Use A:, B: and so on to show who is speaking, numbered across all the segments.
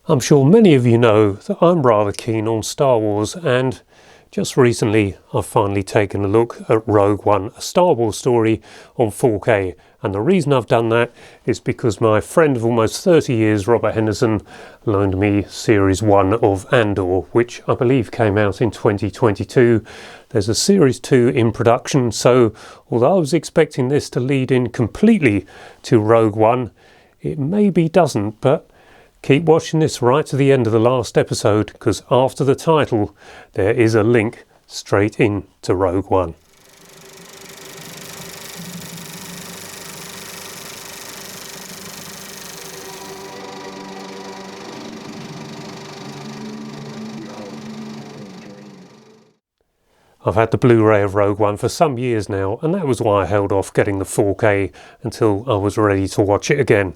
A: I'm sure many of you know that I'm rather keen on Star Wars, and just recently I've finally taken a look at Rogue One, a Star Wars story on 4K. And the reason I've done that is because my friend of almost 30 years, Robert Henderson, loaned me Series 1 of Andor, which I believe came out in 2022. There's a Series 2 in production, so although I was expecting this to lead in completely to Rogue One, it maybe doesn't, but keep watching this right to the end of the last episode, because after the title there is a link straight in to Rogue One. I've had the Blu-ray of Rogue One for some years now, and that was why I held off getting the 4K until I was ready to watch it again.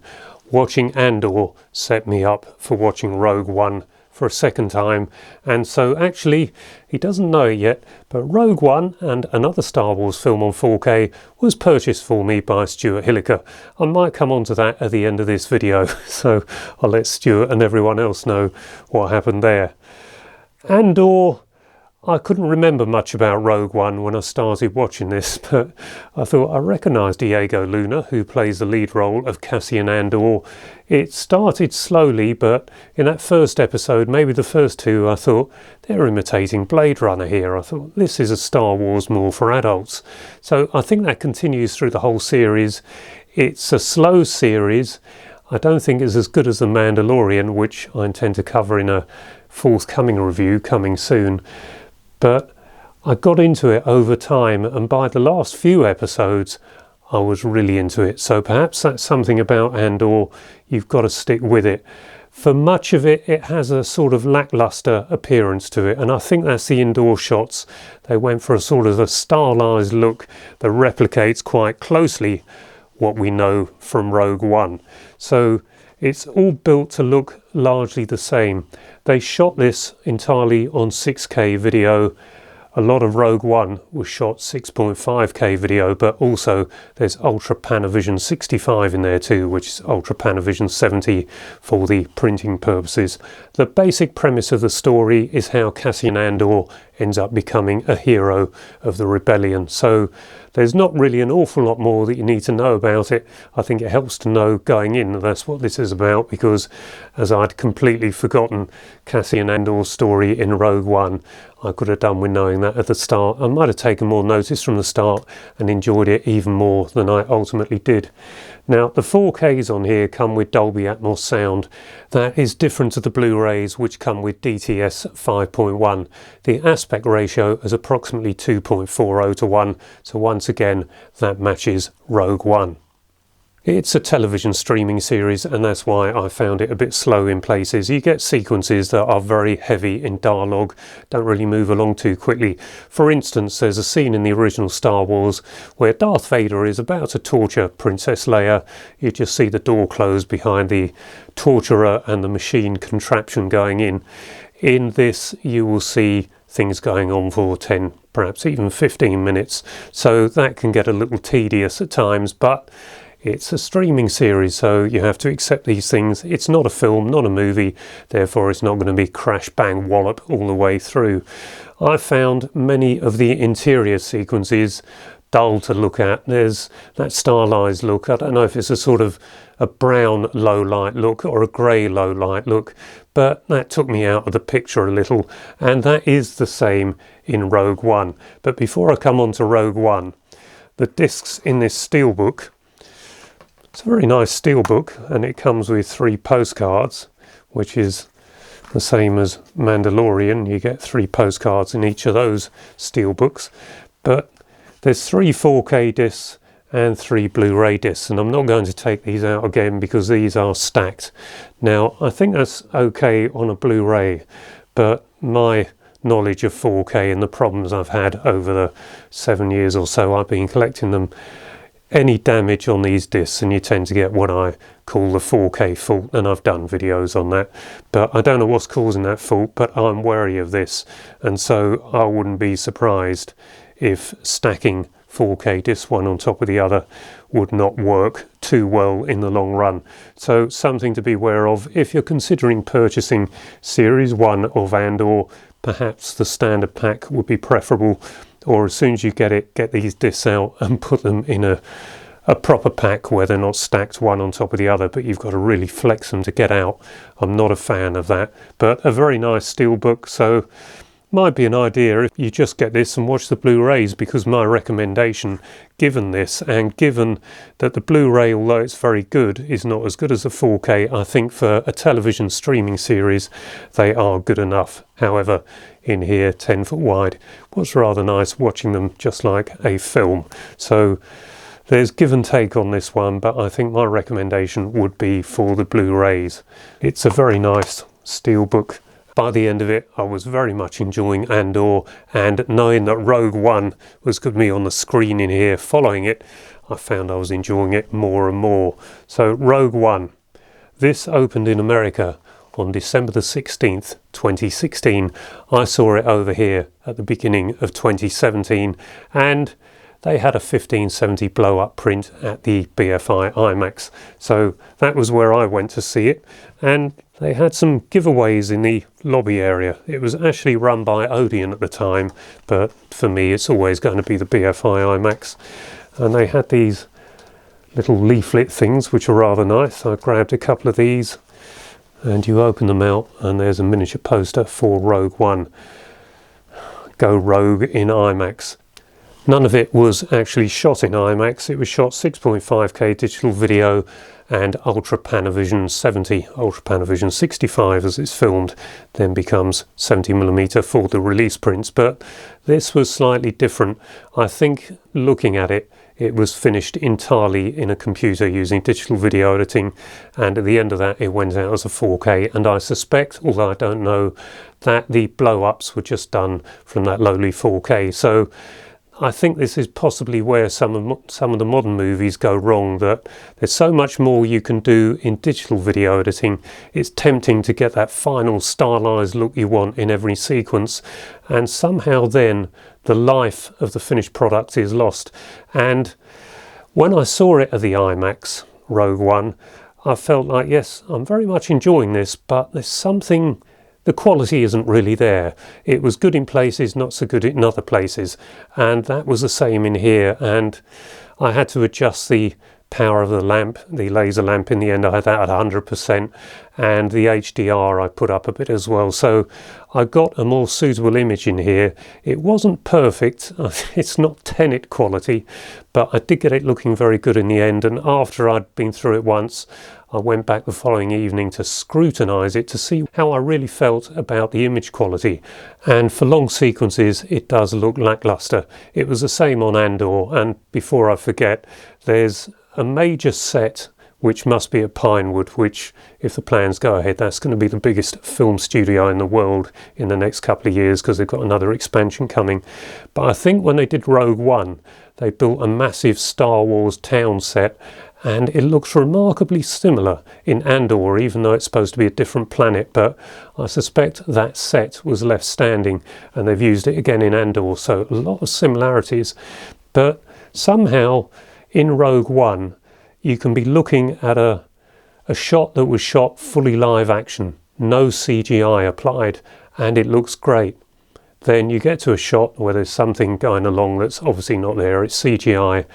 A: Watching Andor set me up for watching Rogue One for a second time, and so actually, he doesn't know it yet, but Rogue One and another Star Wars film on 4K was purchased for me by Stuart Hilliker. I might come on to that at the end of this video, so I'll let Stuart and everyone else know what happened there. Andor, I couldn't remember much about Rogue One when I started watching this, but I thought I recognised Diego Luna, who plays the lead role of Cassian Andor. It started slowly, but in that first episode, maybe the first two, I thought, they're imitating Blade Runner here. I thought, this is a Star Wars more for adults. So I think that continues through the whole series. It's a slow series. I don't think it's as good as The Mandalorian, which I intend to cover in a forthcoming review coming soon. But I got into it over time, and by the last few episodes I was really into it. So perhaps that's something about Andor, you've got to stick with it. For much of it, it has a sort of lackluster appearance to it, and I think that's the indoor shots. They went for a sort of a stylized look that replicates quite closely what we know from Rogue One. So it's all built to look largely the same. They shot this entirely on 6K video. A lot of Rogue One was shot 6.5K video, but also there's Ultra Panavision 65 in there too, which is Ultra Panavision 70 for the printing purposes. The basic premise of the story is how Cassian Andor ends up becoming a hero of the rebellion. So there's not really an awful lot more that you need to know about it. I think it helps to know going in that that's what this is about, because as I'd completely forgotten Cassian Andor's story in Rogue One, I could have done with knowing that at the start. I might have taken more notice from the start and enjoyed it even more than I ultimately did. Now, the 4Ks on here come with Dolby Atmos sound. That is different to the Blu-rays, which come with DTS 5.1. The aspect ratio is approximately 2.40 to 1, so once again, that matches Rogue One. It's a television streaming series, and that's why I found it a bit slow in places. You get sequences that are very heavy in dialogue, don't really move along too quickly. For instance, there's a scene in the original Star Wars where Darth Vader is about to torture Princess Leia. You just see the door close behind the torturer and the machine contraption going in. In this, you will see things going on for 10, perhaps even 15 minutes. So that can get a little tedious at times, but it's a streaming series, so you have to accept these things. It's not a film, not a movie, therefore it's not going to be crash, bang, wallop all the way through. I found many of the interior sequences dull to look at. There's that stylized look. I don't know if it's a sort of a brown low light look or a grey low light look, but that took me out of the picture a little, and that is the same in Rogue One. But before I come on to Rogue One, the discs in this steelbook, it's a very nice steelbook, and it comes with 3 postcards, which is the same as Mandalorian. You get 3 postcards in each of those steelbooks, but there's 3 4K discs and 3 Blu-ray discs, and I'm not going to take these out again because these are stacked. Now, I think that's okay on a Blu-ray, but my knowledge of 4K and the problems I've had over the 7 years or so I've been collecting them, any damage on these discs and you tend to get what I call the 4K fault, and I've done videos on that, but I don't know what's causing that fault, but I'm wary of this, and so I wouldn't be surprised if stacking 4K disc one on top of the other would not work too well in the long run. So something to be aware of if you're considering purchasing Series 1 of Andor. Perhaps the standard pack would be preferable, or as soon as you get it, get these discs out and put them in a proper pack where they're not stacked one on top of the other, but you've got to really flex them to get out. I'm not a fan of that, but a very nice steelbook, so might be an idea if you just get this and watch the Blu-rays, because my recommendation, given this and given that the Blu-ray, although it's very good, is not as good as the 4K, I think for a television streaming series they are good enough. However, in here 10 foot wide was rather nice watching them just like a film. So there's give and take on this one, but I think my recommendation would be for the Blu-rays. It's a very nice steelbook. By the end of it, I was very much enjoying Andor, and knowing that Rogue One was going to be on the screen in here following it, I found I was enjoying it more and more. So Rogue One, this opened in America on December the 16th, 2016. I saw it over here at the beginning of 2017, and they had a 1570 blow-up print at the BFI IMAX. So that was where I went to see it, and they had some giveaways in the lobby area. It was actually run by Odeon at the time, but for me it's always going to be the BFI IMAX. And they had these little leaflet things which are rather nice. I grabbed a couple of these, and you open them out and there's a miniature poster for Rogue One. Go Rogue in IMAX. None of it was actually shot in IMAX. It was shot 6.5K digital video and Ultra Panavision 70, Ultra Panavision 65 as it's filmed, then becomes 70mm for the release prints. But this was slightly different. I think looking at it, it was finished entirely in a computer using digital video editing, and at the end of that it went out as a 4K, and I suspect, although I don't know, that the blow-ups were just done from that lowly 4K. So I think this is possibly where some of the modern movies go wrong, that there's so much more you can do in digital video editing. It's tempting to get that final stylized look you want in every sequence, and somehow then the life of the finished product is lost. And when I saw it at the IMAX, Rogue One, I felt like, yes, I'm very much enjoying this, but there's something, the quality isn't really there. It was good in places, not so good in other places, and that was the same in here. And I had to adjust the power of the lamp, the laser lamp. In the end I had that at 100%, and the HDR I put up a bit as well, so I got a more suitable image in here. It wasn't perfect, it's not Tenet quality, but I did get it looking very good in the end. And after I'd been through it once, I went back the following evening to scrutinise it to see how I really felt about the image quality. And for long sequences it does look lacklustre. It was the same on Andor, and before I forget, there's a major set which must be at Pinewood, which, if the plans go ahead, that's going to be the biggest film studio in the world in the next couple of years, because they've got another expansion coming. But I think when they did Rogue One, they built a massive Star Wars town set, and it looks remarkably similar in Andor, even though it's supposed to be a different planet. But I suspect that set was left standing and they've used it again in Andor, so a lot of similarities. But somehow in Rogue One you can be looking at a shot that was shot fully live action, no CGI applied, and it looks great. Then you get to a shot where there's something going along that's obviously not there, it's CGI,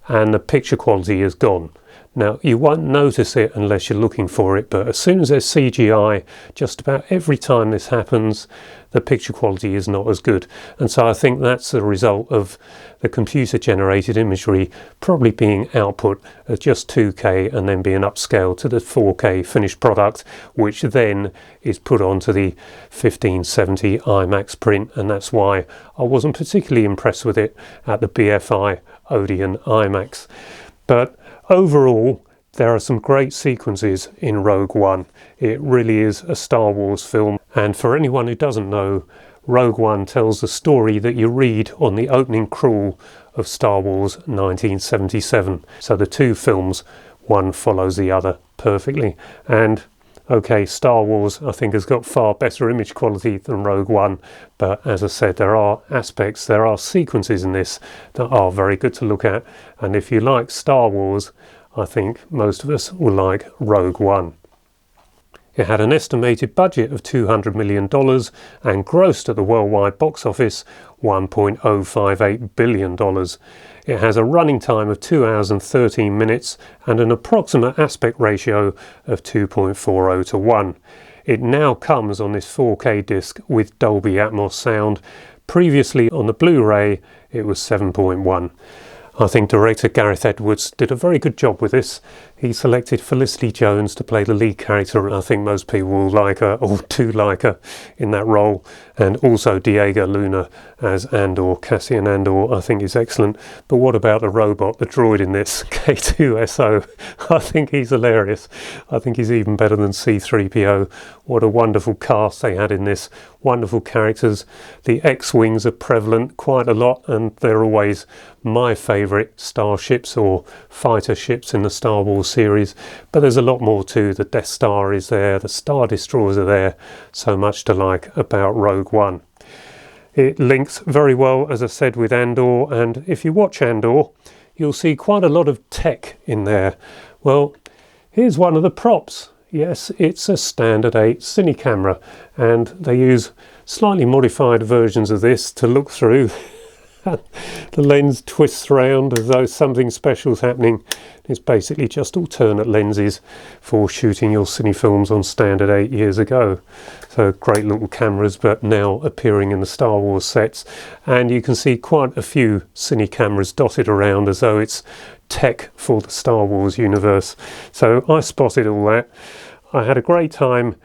A: and the picture quality is gone. Now, you won't notice it unless you're looking for it, but as soon as there's CGI, just about every time this happens, the picture quality is not as good. And so I think that's the result of the computer-generated imagery probably being output as just 2K and then being upscaled to the 4K finished product, which then is put onto the 1570 IMAX print, and that's why I wasn't particularly impressed with it at the BFI Odeon IMAX. But overall, there are some great sequences in Rogue One. It really is a Star Wars film, and for anyone who doesn't know, Rogue One tells the story that you read on the opening crawl of Star Wars 1977. So the two films, one follows the other perfectly. And Okay, Star Wars I think has got far better image quality than Rogue One, but as I said, there are aspects, there are sequences in this that are very good to look at, and if you like Star Wars, I think most of us will like Rogue One. It had an estimated budget of $200 million and grossed at the worldwide box office $1.058 billion. It has a running time of 2 hours and 13 minutes and an approximate aspect ratio of 2.40 to 1. It now comes on this 4K disc with Dolby Atmos sound. Previously on the Blu-ray it was 7.1. I think director Gareth Edwards did a very good job with this. He selected Felicity Jones to play the lead character. I think most people will like her, or do like her, in that role. And also Diego Luna as Andor, Cassian Andor, I think is excellent. But what about the robot, the droid in this, K2SO? I think he's hilarious. I think he's even better than C-3PO. What a wonderful cast they had in this. Wonderful characters. The X-Wings are prevalent quite a lot, and they're always my favourite starships or fighter ships in the Star Wars series, but there's a lot more too. The Death Star is there, the Star Destroyers are there, so much to like about Rogue One. It links very well, as I said, with Andor, and if you watch Andor you'll see quite a lot of tech in there. Well, here's one of the props. Yes, it's a standard 8 cine camera, and they use slightly modified versions of this to look through. The lens twists around as though something special is happening. It's basically just alternate lenses for shooting your cine films on standard 8 years ago. So great little cameras, but now appearing in the Star Wars sets. And you can see quite a few cine cameras dotted around as though it's tech for the Star Wars universe. So I spotted all that. I had a great time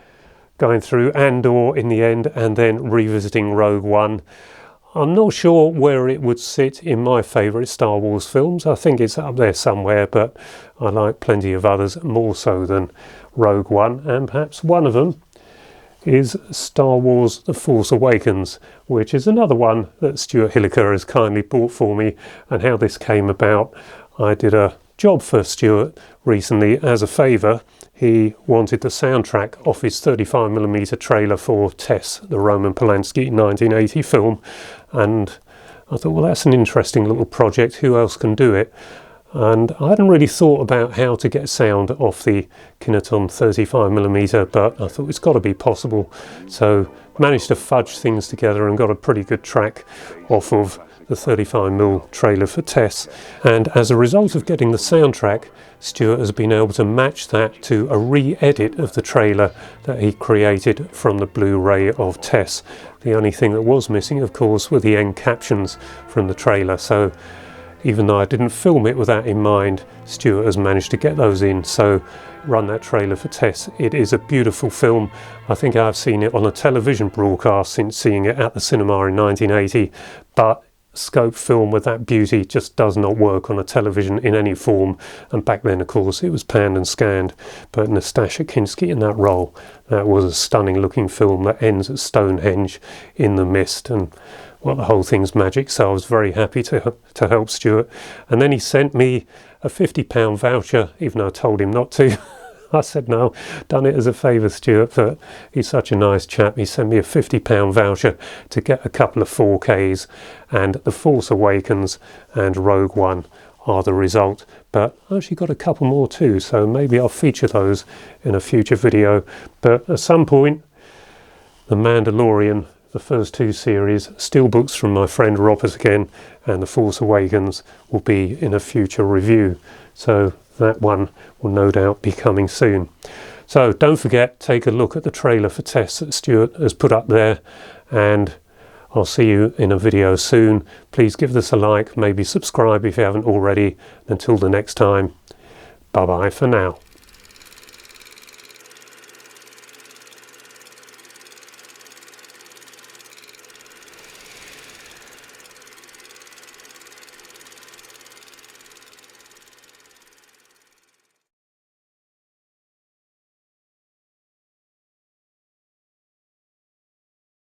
A: going through Andor in the end and then revisiting Rogue One. I'm not sure where it would sit in my favourite Star Wars films. I think it's up there somewhere, but I like plenty of others more so than Rogue One, and perhaps one of them is Star Wars The Force Awakens, which is another one that Stuart Hilliker has kindly bought for me. And how this came about, I did a job for Stuart recently as a favour. He wanted the soundtrack off his 35mm trailer for Tess, the Roman Polanski 1980 film, and I thought, well, that's an interesting little project, who else can do it? And I hadn't really thought about how to get sound off the Kineton 35mm, but I thought it's got to be possible, so managed to fudge things together and got a pretty good track off of the 35mm trailer for Tess. And as a result of getting the soundtrack, Stuart has been able to match that to a re-edit of the trailer that he created from the Blu-ray of Tess. The only thing that was missing, of course, were the end captions from the trailer. So even though I didn't film it with that in mind, Stuart has managed to get those in. So run that trailer for Tess. It is a beautiful film. I think I've seen it on a television broadcast since seeing it at the cinema in 1980, but scope film with that beauty just does not work on a television in any form. And back then, of course, it was panned and scanned, but Nastasia Kinski in that role, that was a stunning looking film that ends at Stonehenge in the mist, and well, the whole thing's magic. So I was very happy to help Stuart. And then he sent me a £50 voucher, even though I told him not to. I said, no, done it as a favour, Stuart, but he's such a nice chap. He sent me a £50 voucher to get a couple of 4Ks, and The Force Awakens and Rogue One are the result. But I actually got a couple more too, so maybe I'll feature those in a future video. But at some point, The Mandalorian, the first 2 series, Steelbooks from my friend Robert again, and The Force Awakens will be in a future review. So that one will no doubt be coming soon. So don't forget, take a look at the trailer for Tess that Stuart has put up there, and I'll see you in a video soon. Please give this a like, maybe subscribe if you haven't already. Until the next time, bye bye for now.